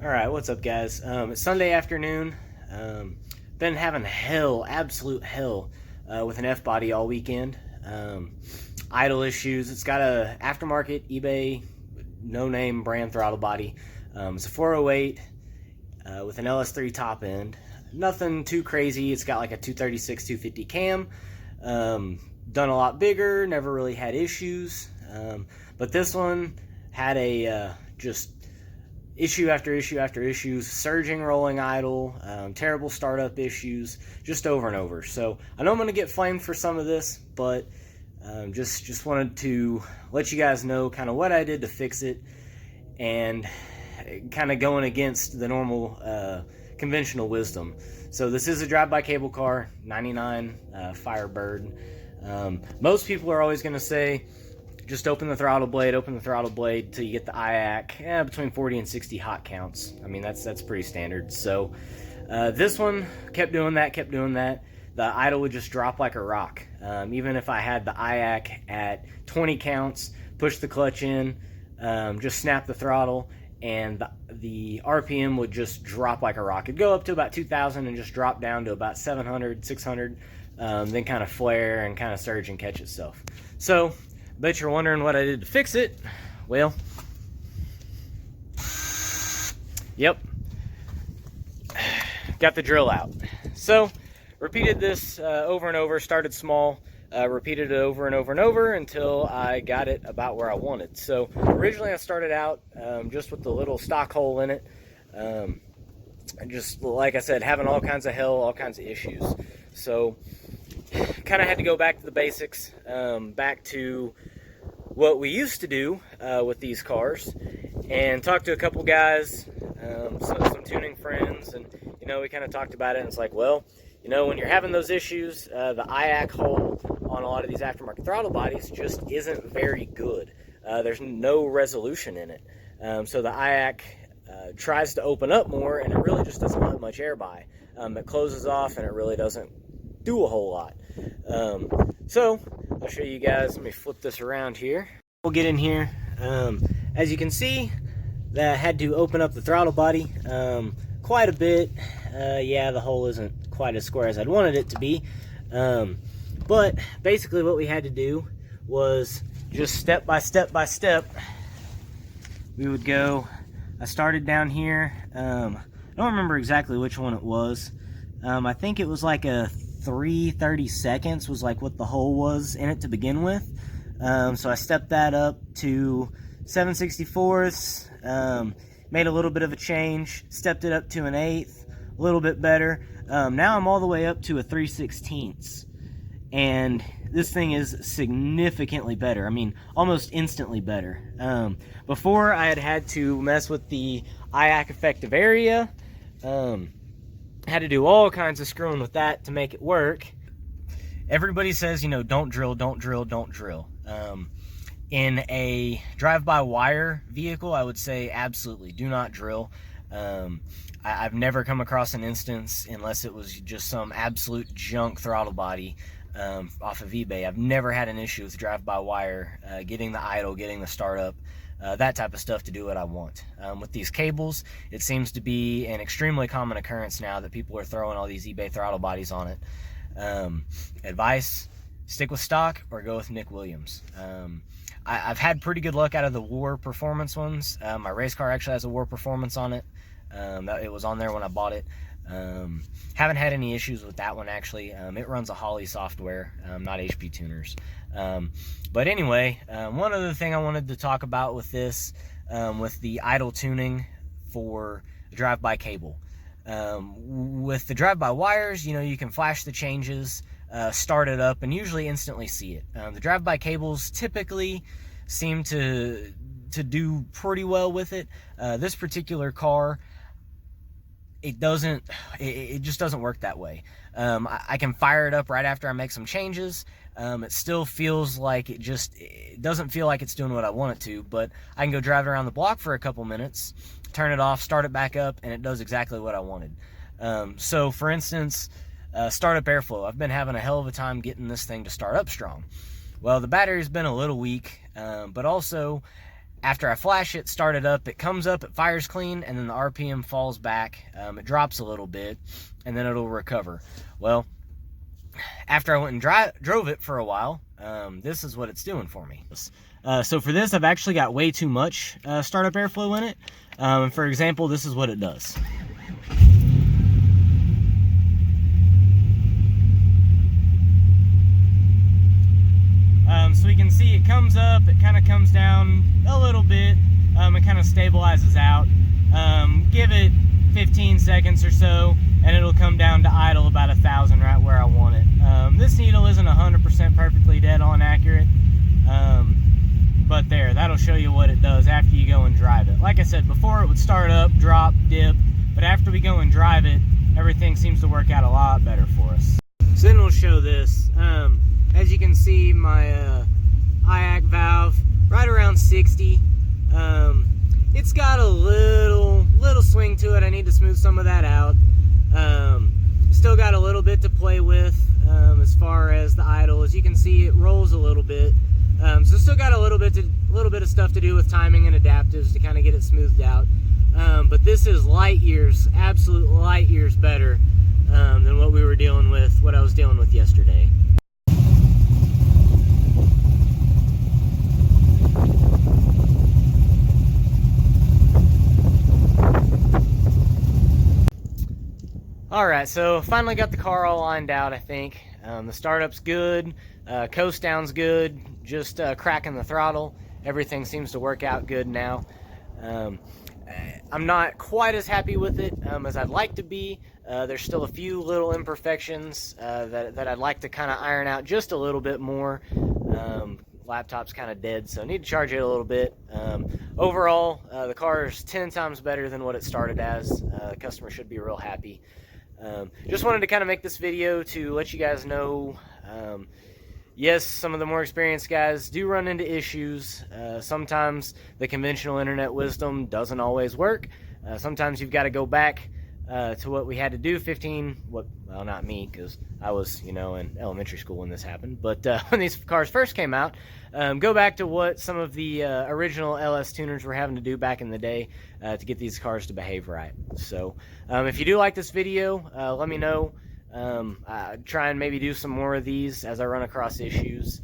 All right, what's up, guys? It's Sunday afternoon. Been having hell, absolute hell, with an F-body all weekend. Idle issues. It's got a aftermarket eBay, no-name brand throttle body. It's a 408 with an LS3 top end. Nothing too crazy. It's got like a 236, 250 cam. Done a lot bigger. Never really had issues. But this one had a just issue after issue after issues, surging, rolling idle, terrible startup issues, just over and over. So I know I'm going to get flamed for some of this, but just wanted to let you guys know kind of what I did to fix it, and kind of going against the normal conventional wisdom. So this is a drive-by cable car, 99 Firebird. Most people are always going to say, just open the throttle blade till you get the IAC, between 40 and 60 hot counts. I mean, that's pretty standard. So this one kept doing that. The idle would just drop like a rock. Even if I had the IAC at 20 counts, push the clutch in, just snap the throttle, and the RPM would just drop like a rock. It'd go up to about 2,000 and just drop down to about 700, 600, then kind of flare and kind of surge and catch itself. So bet you're wondering what I did to fix it. Well, yep, got the drill out. So repeated this over and over, started small, repeated it over and over and over until I got it about where I wanted. So originally I started out just with the little stock hole in it. And just, like I said, having all kinds of hell, all kinds of issues. So kind of had to go back to the basics, back to what we used to do with these cars, and talk to a couple guys, some tuning friends, and we kind of talked about it, and it's like, well, when you're having those issues, the IAC hole on a lot of these aftermarket throttle bodies just isn't very good. There's no resolution in it, so the IAC tries to open up more, and it really just doesn't let much air by. It closes off, and it really doesn't do a whole lot. So I'll show you guys. Let me flip this around here. We'll get in here. As you can see, that I had to open up the throttle body quite a bit. Yeah, the hole isn't quite as square as I'd wanted it to be. But basically what we had to do was just step by step by step. We would go, I started down here. I don't remember exactly which one it was. I think it was like a 3/30 seconds was like what the hole was in it to begin with. So I stepped that up to 7/64ths, made a little bit of a change, stepped it up to an 1/8, a little bit better. Now I'm all the way up to a 3/16ths, and this thing is significantly better. I mean, almost instantly better. Before I had to mess with the IAC effective area. Had to do all kinds of screwing with that to make it work. Everybody says, don't drill. In a drive-by-wire vehicle, I would say absolutely do not drill. I've never come across an instance, unless it was just some absolute junk throttle body off of eBay. I've never had an issue with drive-by-wire, getting the idle, getting the startup, that type of stuff to do what I want. With these cables, it seems to be an extremely common occurrence now that people are throwing all these eBay throttle bodies on it. Advice, stick with stock or go with Nick Williams. I've had pretty good luck out of the War Performance ones. My race car actually has a War Performance on it. It was on there when I bought it. Haven't had any issues with that one, actually. It runs a Holly software, not HP tuners. But anyway, one other thing I wanted to talk about with this, with the idle tuning for the drive-by cable. With the drive-by wires, you can flash the changes, start it up, and usually instantly see it. The drive-by cables typically seem to do pretty well with it. This particular car, it just doesn't work that way. I can fire it up right after I make some changes. It still feels like it doesn't feel like it's doing what I want it to, but I can go drive it around the block for a couple minutes, turn it off, start it back up, and it does exactly what I wanted. So for instance, startup airflow. I've been having a hell of a time getting this thing to start up strong. Well, the battery's been a little weak, but also after I flash it, start it up, it comes up, it fires clean, and then the RPM falls back. It drops a little bit, and then it'll recover. Well, after I went and drove it for a while, this is what it's doing for me. So for this, I've actually got way too much startup airflow in it. For example, this is what it does. So we can see it comes up, it kind of comes down a little bit, it kind of stabilizes out. Give it 15 seconds or so, and it'll come down to idle about 1,000 right where I want it. This needle isn't 100% perfectly dead on accurate, but that'll show you what it does after you go and drive it. Like I said before, it would start up, drop, dip, but after we go and drive it, everything seems to work out a lot better for us. So then we'll show this. As you can see, my IAC valve right around 60. It's got a little swing to it. I need to smooth some of that out. Still got a little bit to play with as far as the idle. As you can see, it rolls a little bit. So still got a little bit of stuff to do with timing and adaptives to kind of get it smoothed out. But this is light years, absolute light years better than what I was dealing with yesterday. Alright, so finally got the car all lined out, I think. The startup's good, coast down's good, just cracking the throttle. Everything seems to work out good now. I'm not quite as happy with it as I'd like to be. There's still a few little imperfections that I'd like to kind of iron out just a little bit more. Laptop's kind of dead, so I need to charge it a little bit. Overall, the car is 10 times better than what it started as. The customer should be real happy. Just wanted to kind of make this video to let you guys know, yes, some of the more experienced guys do run into issues. Sometimes the conventional internet wisdom doesn't always work. Sometimes you've got to go back to what we had to do well, not me, because I was, in elementary school when this happened, but when these cars first came out, go back to what some of the original LS tuners were having to do back in the day to get these cars to behave right. So if you do like this video, let me know. Try and maybe do some more of these as I run across issues.